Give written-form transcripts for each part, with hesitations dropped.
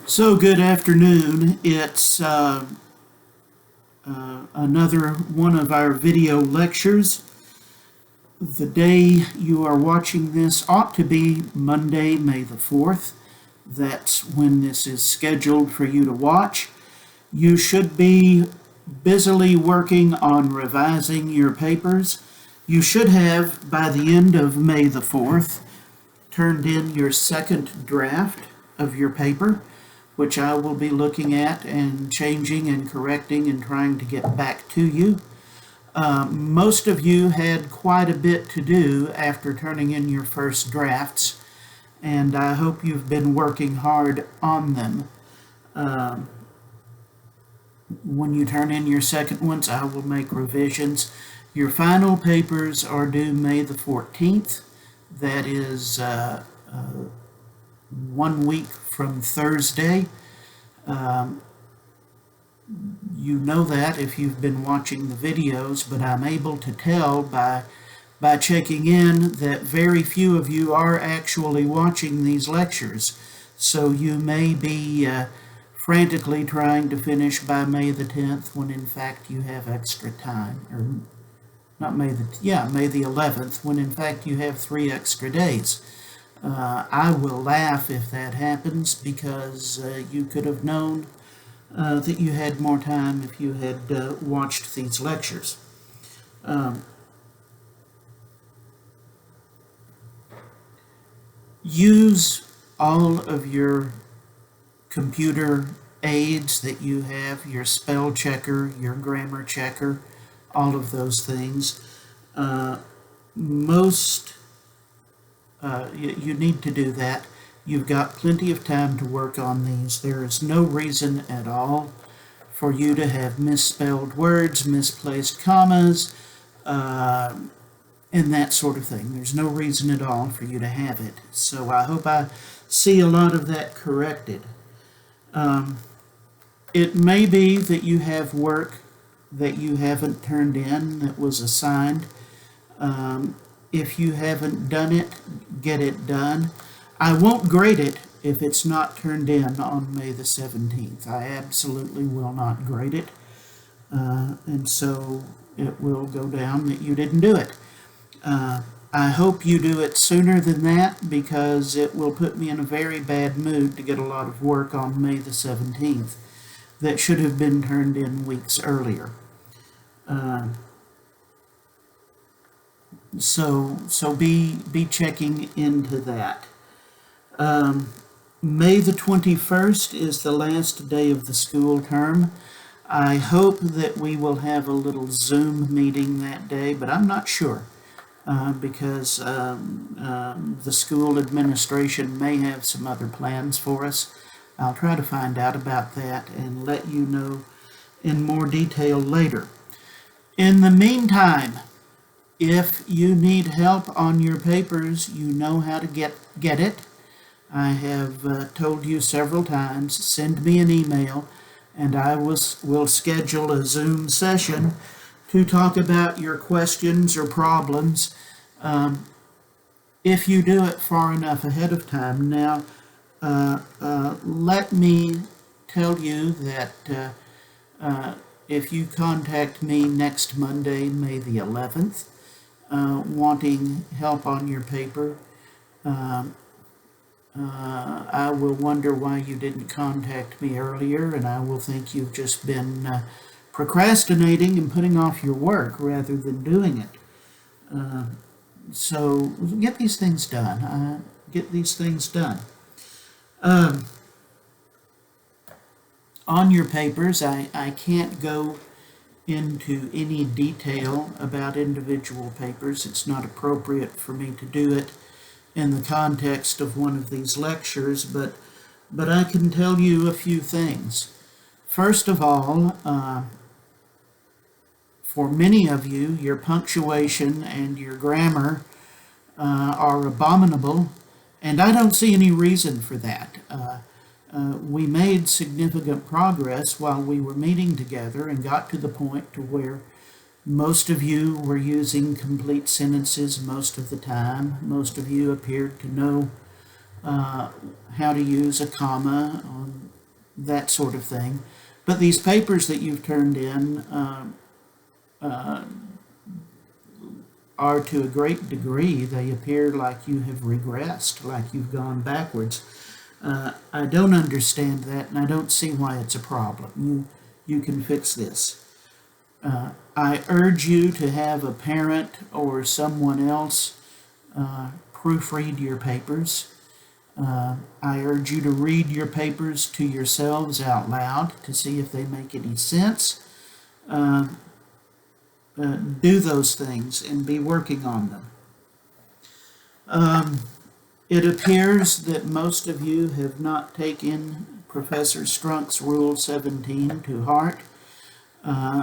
So, good afternoon. It's another one of our video lectures. The day you are watching this ought to be Monday, May the 4th. That's when this is scheduled for you to watch. You should be busily working on revising your papers. You should have, by the end of May the 4th, turned in your second draft of your paper, which I will be looking at and changing and correcting and trying to get back to you. Most of you had quite a bit to do after turning in your first drafts, and I hope you've been working hard on them. When you turn in your second ones, I will make revisions. Your final papers are due May the 14th. That is 1 week from Thursday. You know that if you've been watching the videos, but I'm able to tell by checking in that very few of you are actually watching these lectures. So you may be frantically trying to finish by May the 10th when in fact you have extra time. Or not May the 11th, when in fact you have 3 extra days. I will laugh if that happens, because you could have known that you had more time if you had watched these lectures. Use all of your computer aids that you have, your spell checker, your grammar checker, all of those things. You need to do that. You've got plenty of time to work on these. There is no reason at all for you to have misspelled words, misplaced commas, and that sort of thing. There's no reason at all for you to have it. So I hope I see a lot of that corrected. It may be that you have work that you haven't turned in that was assigned. If you haven't done it, get it done. I won't grade it if it's not turned in on May the 17th. I absolutely will not grade it. And so it will go down that you didn't do it. I hope you do it sooner than that, because it will put me in a very bad mood to get a lot of work on May the 17th that should have been turned in weeks earlier. So be checking into that. May the 21st is the last day of the school term. I hope that we will have a little Zoom meeting that day, but I'm not sure, because the school administration may have some other plans for us. I'll try to find out about that and let you know in more detail later. In the meantime, if you need help on your papers, you know how to get it. I have told you several times, send me an email and I will schedule a Zoom session to talk about your questions or problems, if you do it far enough ahead of time. Now, let me tell you that if you contact me next Monday, May the 11th, wanting help on your paper, I will wonder why you didn't contact me earlier, and I will think you've just been procrastinating and putting off your work rather than doing it. So get these things done. On your papers, I can't go into any detail about individual papers. It's not appropriate for me to do it in the context of one of these lectures, but I can tell you a few things. First of all, for many of you, your punctuation and your grammar are abominable, and I don't see any reason for that. We made significant progress while we were meeting together and got to the point to where most of you were using complete sentences most of the time. Most of you appeared to know how to use a comma that sort of thing. But these papers that you've turned in are to a great degree, they appear like you have regressed, like you've gone backwards. I don't understand that, and I don't see why it's a problem. You can fix this. I urge you to have a parent or someone else proofread your papers. I urge you to read your papers to yourselves out loud to see if they make any sense. Do those things and be working on them. It appears that most of you have not taken Professor Strunk's Rule 17 to heart.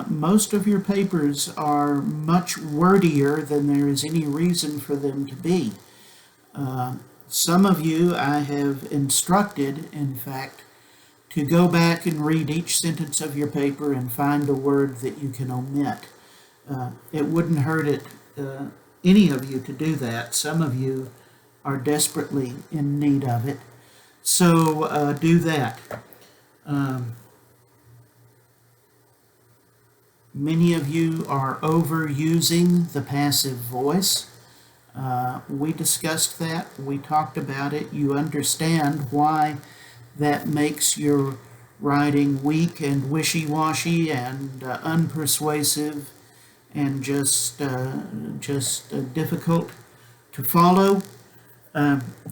Most of your papers are much wordier than there is any reason for them to be. Some of you I have instructed, in fact, to go back and read each sentence of your paper and find a word that you can omit. It wouldn't hurt any of you to do that. Some of you are desperately in need of it. So do that. Many of you are overusing the passive voice. We discussed that. We talked about it. You understand why that makes your writing weak and wishy-washy and unpersuasive and just difficult to follow.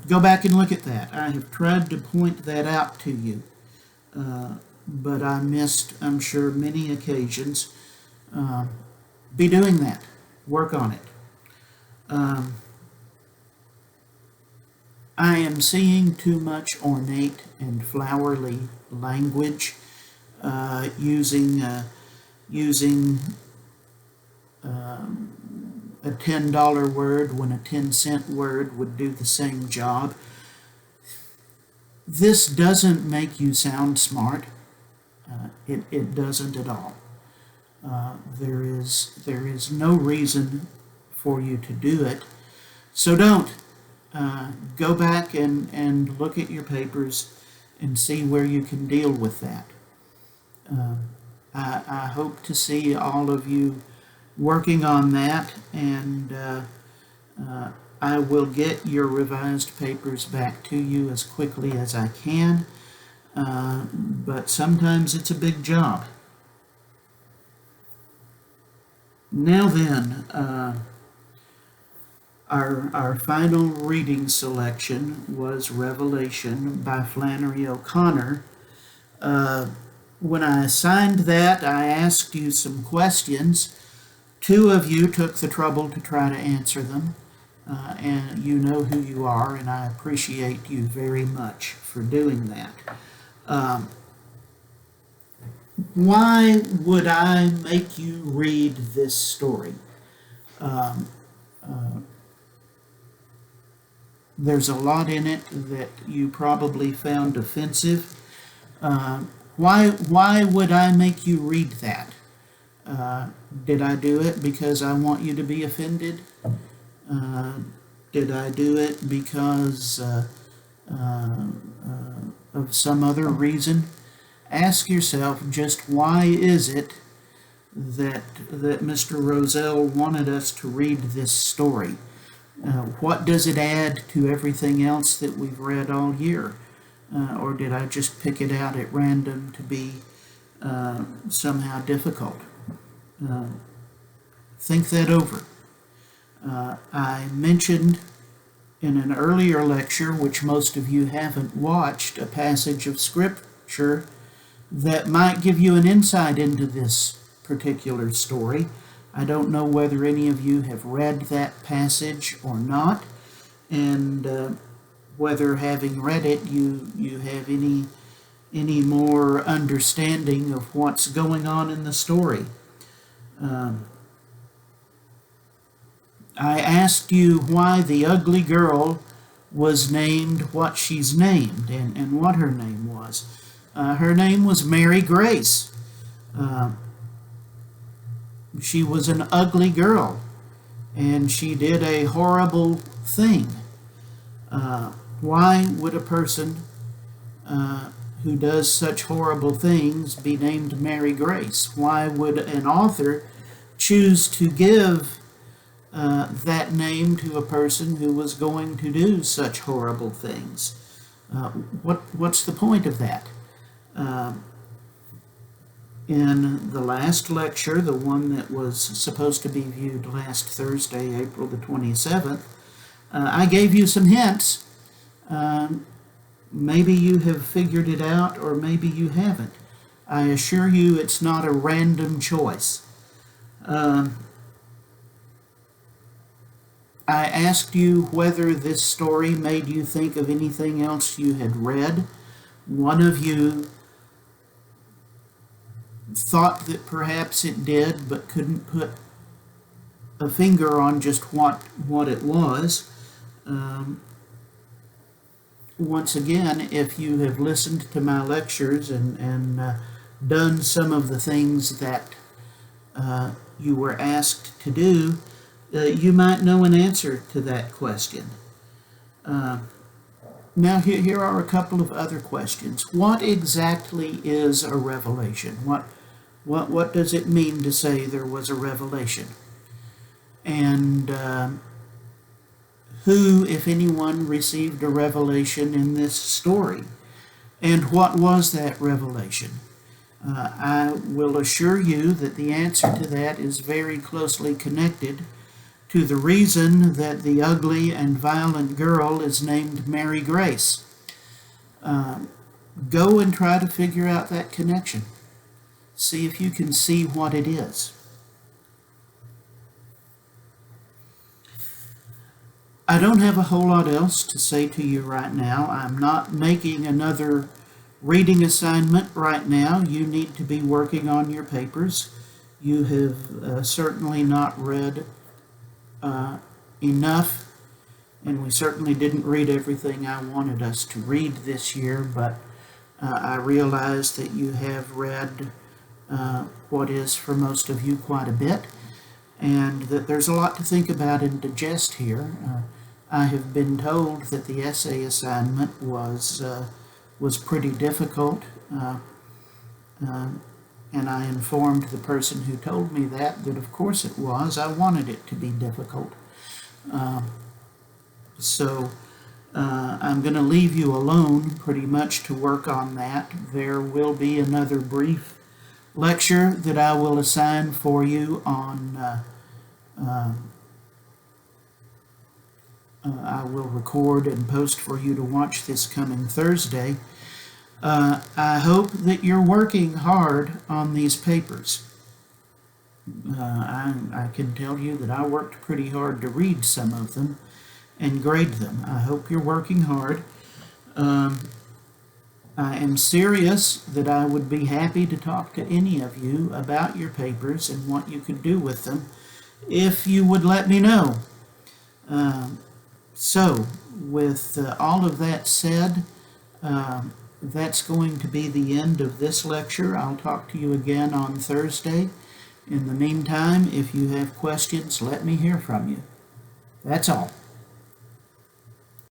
Go back and look at that. I have tried to point that out to you, but I missed, I'm sure, many occasions. Be doing that. Work on it. I am seeing too much ornate and flowery language, using a $10 word when a 10-cent word would do the same job. This doesn't make you sound smart. It doesn't at all. There is no reason for you to do it. So don't. Go back and look at your papers and see where you can deal with that. I hope to see all of you working on that, and I will get your revised papers back to you as quickly as I can, but sometimes it's a big job. Now then, our final reading selection was Revelation by Flannery O'Connor. When I assigned that, I asked you some questions. 2 of you took the trouble to try to answer them, and you know who you are, and I appreciate you very much for doing that. Why would I make you read this story? There's a lot in it that you probably found offensive. Why would I make you read that? Did I do it because I want you to be offended? Did I do it because of some other reason? Ask yourself, just why is it that Mr. Roselle wanted us to read this story? What does it add to everything else that we've read all year? Or did I just pick it out at random to be somehow difficult? Think that over. I mentioned in an earlier lecture, which most of you haven't watched, a passage of Scripture that might give you an insight into this particular story. I don't know whether any of you have read that passage or not, and whether, having read it, you have any more understanding of what's going on in the story. I asked you why the ugly girl was named what she's named, and what her name was. Her name was Mary Grace. She was an ugly girl, and she did a horrible thing. Why would a person who does such horrible things be named Mary Grace? Why would an author choose to give that name to a person who was going to do such horrible things? What's the point of that? In the last lecture, the one that was supposed to be viewed last Thursday, April the 27th, I gave you some hints. Maybe you have figured it out, or maybe you haven't. I assure you it's not a random choice. I asked you whether this story made you think of anything else you had read. One of you thought that perhaps it did, but couldn't put a finger on just what it was. Once again, if you have listened to my lectures and done some of the things that you were asked to do, you might know an answer to that question. Now here are a couple of other questions. What exactly is a revelation? What does it mean to say there was a revelation? And who, if anyone, received a revelation in this story? And what was that revelation? I will assure you that the answer to that is very closely connected to the reason that the ugly and violent girl is named Mary Grace. Go and try to figure out that connection. See if you can see what it is. I don't have a whole lot else to say to you right now. I'm not making another reading assignment right now. You need to be working on your papers. You have certainly not read enough, and we certainly didn't read everything I wanted us to read this year, but I realize that you have read what is for most of you quite a bit, and that there's a lot to think about and digest here. I have been told that the essay assignment was pretty difficult, and I informed the person who told me that of course it was. I wanted it to be difficult. So I'm going to leave you alone pretty much to work on that. There will be another brief lecture that I will assign for you on I will record and post for you to watch this coming Thursday. I hope that you're working hard on these papers. I can tell you that I worked pretty hard to read some of them and grade them. I hope you're working hard. I am serious that I would be happy to talk to any of you about your papers and what you could do with them if you would let me know. So, with all of that said, that's going to be the end of this lecture. I'll talk to you again on Thursday. In the meantime, if you have questions, let me hear from you. That's all.